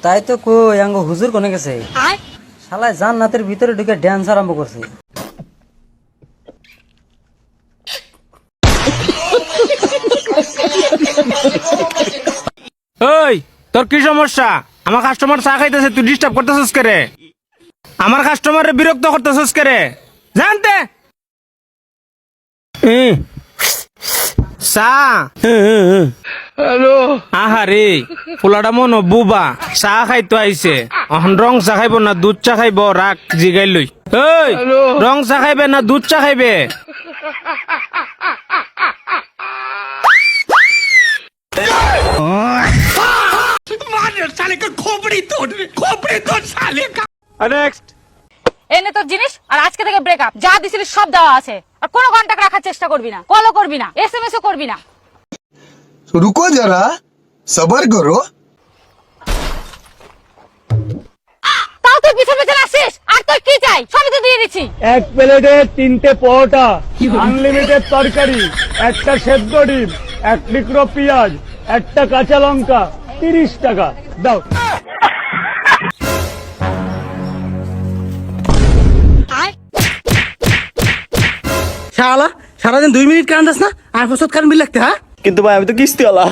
তাই তো কই আঙ্গ হুজুর কোনে গেছে শালায় জান্নাতের ভিতরে ঢুকে ড্যান্স আরম্ভ করছে। ওই তোর কি সমস্যা? আমার কাস্টমার চা খাইতেছে, তুই ডিস্টার্ব করতেছিস কেরে? আমার কাস্টমারে বিরক্ত করতেছিস কেরে? জানতে চা হ্যালো আহারে ফুলাটা মনো বুবা চা খাইতো আইছে, এখন রং চা খাইব না দুধ চা খাইব? রাখ জিগাই লই। ওই রং চা খাইবে না দুধ চা খাইবে? নেক্সট এনে তোর জিনিস আর আজকে থেকে ব্রেকআপ। যা দিছিলি সব দেওয়া আছে, আর কোনো কন্টাক্ট রাখার চেষ্টা করবি না, কলও করবি না, এসএমএসও করবি না। रुको जरा सबर करो। তাও তুই পিছন পিছন আসিস, আর তুই কি চাই? সবই তো দিয়ে দিচ্ছি। এক প্লেটে 3টে পরোটা, আনলিমিটেড তরকারি, একটা সেদ্ধ ডিম, 1 টুকরো পেঁয়াজ, একটা কাঁচা লঙ্কা, 30 টাকা দাও। শালা সারাদিন 2 মিনিট কান্দাস না, আর ফসত কারণ বিল লাগতে। হ্যাঁ কিন্তু ভাই আমি তো কিস্তিওয়ালা।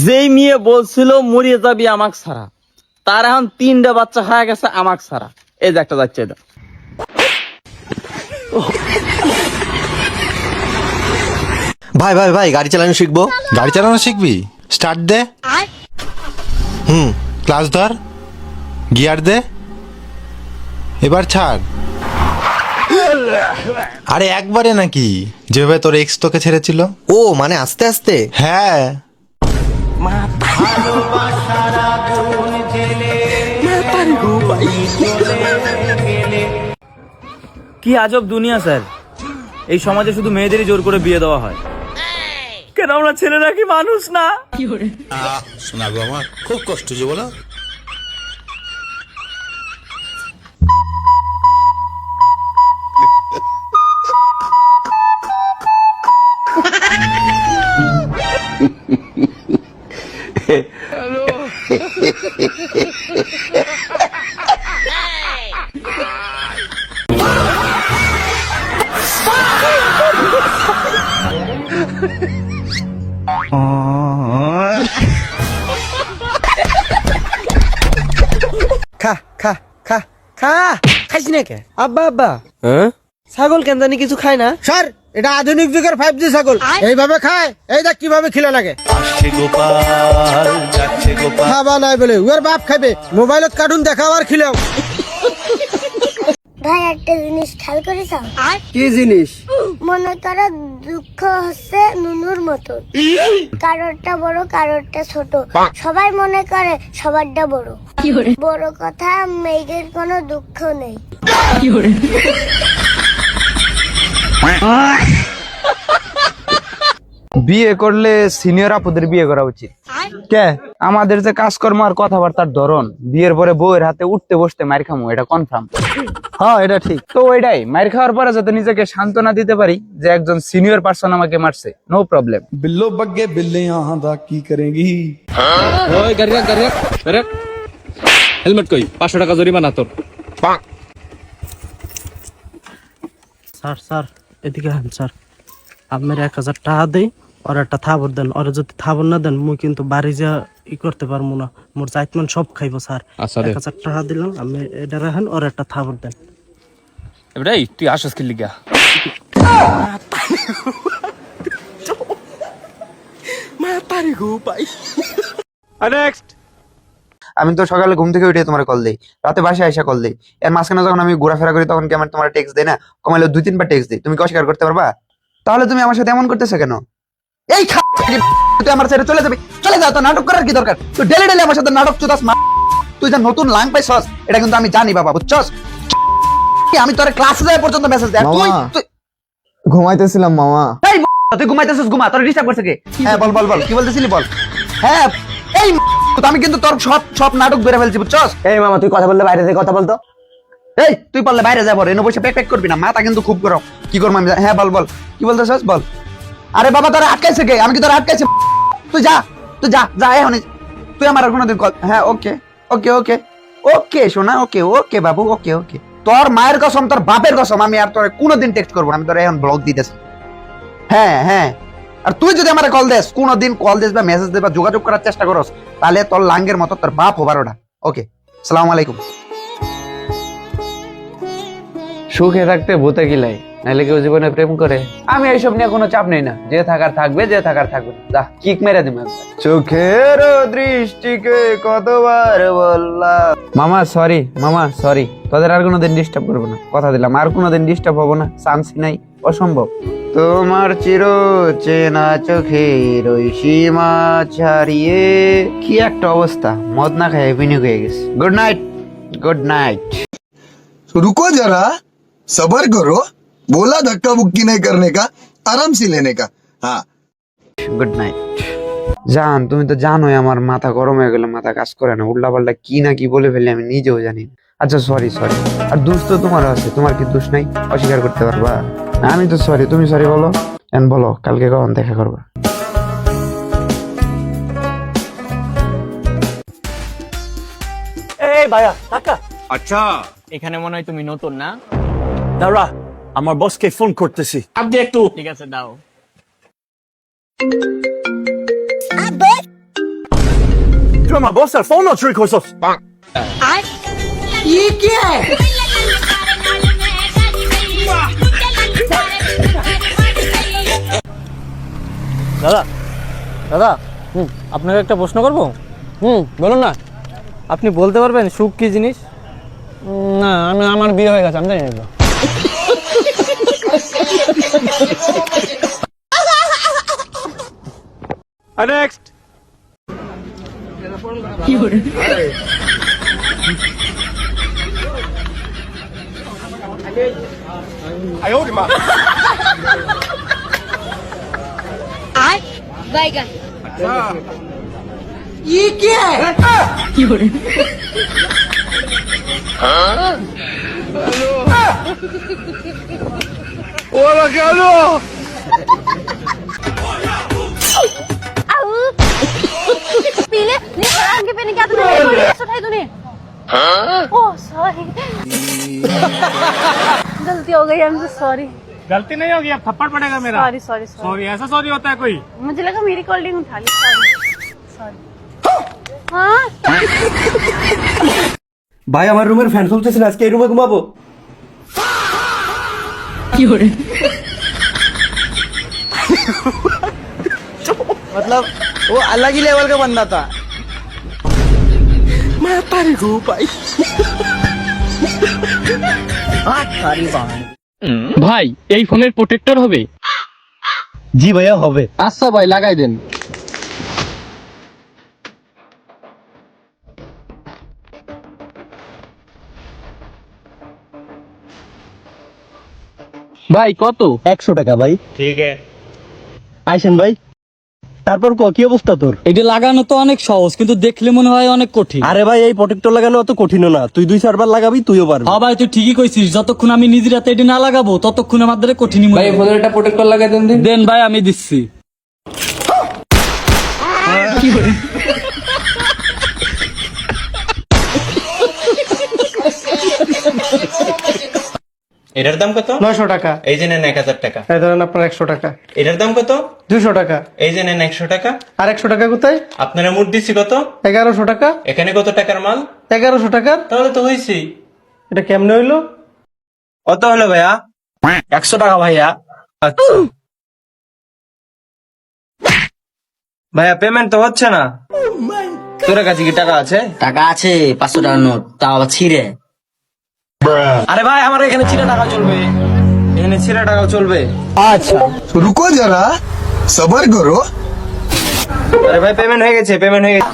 যেই মেয়ে বলছিল মরিয়ে যাবি আমাক ছাড়া, তার এখন 3টা বাচ্চা হয়ে গেছে আমাক ছাড়া। এই যে একটা যাচ্ছে এটা। ভাই ভাই ভাই গাড়ি চালানো শিখবো। গাড়ি চালানো শিখবি? স্টার্ট দে। ক্লাস ধর, গিয়ার দে, এবার ছাড়। আরে একবারে নাকি, যেভাবে তোর এক্স তোকে ছেড়েছিল। ও মানে আস্তে আস্তে। হ্যাঁ কি আজব দুনিয়া স্যার, এই সমাজে শুধু মেয়েদেরই জোর করে বিয়ে দেওয়া হয়। কেন আমরা ছেলেরা কি মানুষ না? শোনা গো আমার খুব কষ্ট যে বলো। খা খা খা খা খাইছি না কে? আব্বা আব্বা ছাগল কেন জানি কিছু খায় না। স্যার এটা আধুনিক যুগের 5G ছাগল, এইভাবে খায়। এই দেখ কিভাবে খিলে লাগে। খাবা নাই বলে ওর বাপ খাবে, মোবাইলত কার্টুন দেখাও আর খিলাও। ভাই একটা জিনিস খেয়াল করেছ? কি জিনিস? মনে করো দুঃখ হচ্ছে নুনুর মতো, কারোরটা বড় কারোরটা ছোট, সবাই মনে করে সবারটা বড়। বড় কথা মেয়েদের কোনো দুঃখ নেই। বিয়ে করলে সিনিয়র আপুদের বিয়ে করা উচিত। কে? আমাদের যে কাজকর্ম আর কথাবার্তার ধরন, বিয়ের পরে বউয়ের হাতে উঠতে বসতে মার খামু, এটা কনফার্ম। হ্যাঁ এটা ঠিক। তো ওইটাই মার খাওয়ার পরে যাতে নিজেকে সান্ত্বনা দিতে পারি যে একজন সিনিয়র পার্সন আমাকে মারছে, নো প্রবলেম। बिल्लो बग्गे बिल्ले यहाँ दा की करेंगी। ওই গাড়ি রাখ, গাড়ি রাখ, গাড়ি রাখ। হেলমেট কই? 500 টাকা জরিমানা তোর। স্যার স্যার এদিকে আন স্যার, আপনার 1000 টাকা দেই, আর একটা থাবর দেন। আর যদি থাবর না দেন মুই কিন্তু বাড়ি যা করতে পারবো না, মোর জাইতমান সব খাইবো স্যার। 1000 টাকা দিলাম, আমি এটা রাখেন, আর একটা থাবর দেন। এবারে তুই আসস কি লিগা? নেক্সট আমি তো সকালে ঘুম থেকে উঠে তোমার কল দেই, রাতে বাসায় আইসা কল দেই, এর মাঝখানে যখন আমি ঘোরাফেরা করি তখন কি আমার তোমার টেক্সট দেই না? কমাইলে 2-3 বার টেক্সট দেই, তুমি কি অস্বীকার করতে পারবা? তাহলে তুমি আমার সাথে এমন করতেছো কেন? এই তুই আমার ছেড়ে চলে যাবি, চলে যাও, তো নাটক করার কি দরকার? তুই ডেলি ডেলি আমার সাথে নাটক চুদাস। তুই যা নতুন লাং পাইছস এটা কিন্তু আমি জানি বাবা, বুঝছস? আমি তোর ক্লাসে যাই পর্যন্ত মেসেজ দেই, তুই ঘুমাইতেছিলাম মামা। এই তুই ঘুমাইতেছিস, ঘুমা, তোর ডিস্টার্ব করছে কে? হ্যাঁ বল বল বল, কি বলতেছিলি বল। হ্যাঁ এই আমি কিন্তু তোর সব নাটক বেরে ফেলছি, বুঝছস? এই মামা তুই কথা বললে বাইরে থেকে কথা বলতো। এই তুই পারলে বাইরে যাবো, এনে বসে প্যাক প্যাক করবি না, মাথা কিন্তু খুব গরম। কি করবো আমি? হ্যাঁ বল বল, কি বলতেছস বল। আরে বাবা তোরা আটকাইছে কে? আমি কি তোরা আটকাইছি? তুই যা যা এখন তুই আমার আর কোনোদিন কল। হ্যাঁ ওকে ওকে ওকে ওকে শোনা, ওকে ওকে বাবু, ওকে ওকে। তোর মায়ের কসম, তোর বাপের কসম, আমি আর তোর কোনোদিন টেক্সট করবো না, আমি তোর এখন ব্লক দিতেছি। হ্যাঁ হ্যাঁ, আর তুই যদি আমার কল দেস, কোনোদিন কল দিস বা মেসেজ দিস বা যোগাযোগ করার চেষ্টা করস, তাহলে তোর লাঙ্গের মতো তোর বাপ হবার ওটা। ওকে, আসসালামু আলাইকুম। সুখে থাকতে ভূতে গিলাই, নাহলে কেউ জীবনে প্রেম করে। আমি এইসব নিয়ে কোনো চাপ নেই না, যে থাকার থাকবে, যে থাকার থাকবে। যা কিক মেরে দিম। চোখের দৃষ্টিকে কতবার বললাম। মামা সরি, মামা সরি, তোদের আর কোনোদিন ডিস্টার্ব করবো না, কথা দিলাম। আর কোনোদিন ডিস্টার্ব হবো না, চান্সই নাই, অসম্ভব। তোমার চির চেনা চোখের ওই সীমা ছাড়িয়ে, কি একটা অবস্থা, মদ না খাই বিনিয়োগ হয়ে গেছে। Good night, good night. रुको जरा, सबर करो, बोला धक्का मुक्की नहीं करने का, आराम से लेने का। हाँ, গুড নাইট। জান, তুমি তো জানোই আমার মাথা গরম হয়ে গেলে মাথা কাজ করে না, উল্টা পাল্টা কি না কি বলে ফেলি আমি নিজেও জানি না। আচ্ছা সরি সরি। আর দোষ তো তোমারও আছে, তোমার কি দোষ নাই? অস্বীকার করতে পারবা? আমি তো সরি, তুমি সরি বলো। বলো কালকে কখন দেখা করবা? এই ভাইয়া টাকা আচ্ছা, এখানে মনে হয় তুমি নতুন না? দাঁড়া, আমার বসকে ফোন করতেছি। আপনি একটু ঠিক আছে দাও। তুই আমার বসের ফোন চুরি করছস। দাদা দাদা, আপনাকে একটা প্রশ্ন করবো? বলুন না। আপনি বলতে পারবেন সুখ কি জিনিস? না, আমার বিয়ে হয়ে গেছে, আমি জানি না। নেক্সট। বাইগান। पीले नहीं आगे पे नहीं क्या तूने उठाई तूने? ओह सॉरी, गलती हो गई, आई एम सॉरी। गलती नहीं होगी, अब थप्पड़ पड़ेगा मेरा। Sorry sorry sorry. सॉरी, ऐसा सॉरी होता है कोई? मुझे लगा मेरी कोल्ड ड्रिंक उठा ली। सॉरी। हाँ ভাই আমার রুমের ফ্যান চলতেছে না, আজকে এই রুমে ঘুমাবো। मतलब वो अलग ही लेवल का बंदा था। मैं पारी गो भाई। ভাই এই ফোনের প্রোটেক্টর হবে? জি ভাইয়া হবে। আচ্ছা ভাই লাগাই দেন। ভাই কত? 100 টাকা ভাই। ঠিক আছে। আইসেন ভাই। তারপর কি অবস্থা তোর? এটা লাগানো তো অনেক সহজ, কিন্তু দেখলে মনে হয় অনেক কঠিন। আরে ভাই, এই প্রোটেক্টর লাগানো অত কঠিনও না, তুই 2-4 বার লাগাবি, তুইও পারবি। হ্যাঁ ভাই, তুই ঠিকই কইছিস, যতক্ষণ আমি নিজের হাতে এটা না লাগাবো ততক্ষণ আমার দ্বারা কঠিনই মনে হয়। ফোনের একটা প্রোটেক্টর লাগাই দেন। দেন ভাই, আমি দিচ্ছি। এটার দাম কত? 900 টাকা। এই যে নেন 1000 টাকা। এই ধরেন আপনার 100 টাকা। এটার দাম কত? 200 টাকা। এই যে নেন 100 টাকা। আর 100 টাকা কোথায়? আপনারা মোট দিচ্ছি কত? 1100 টাকা। এখানে কত টাকার মাল? 1100 টাকা। তাহলে তো হয়েছি। এটা কেমনে হইলো? কত হলো ভাইয়া? 100 টাকা ভাইয়া। আচ্ছা ভাইয়া, পেমেন্ট তো হচ্ছে না। তোর কাছে কি টাকা আছে? টাকা আছে 500 টাকার নোট, তাও আবার ছিঁড়ে। আরে ভাই, আমার এখানে ছিঁড়া টাকা চলবে, এখানে ছিঁড়া টাকা চলবে। আচ্ছা रुको जरा, सबर करो। আরে ভাই, পেমেন্ট হয়ে গেছে, পেমেন্ট হয়ে গেছে।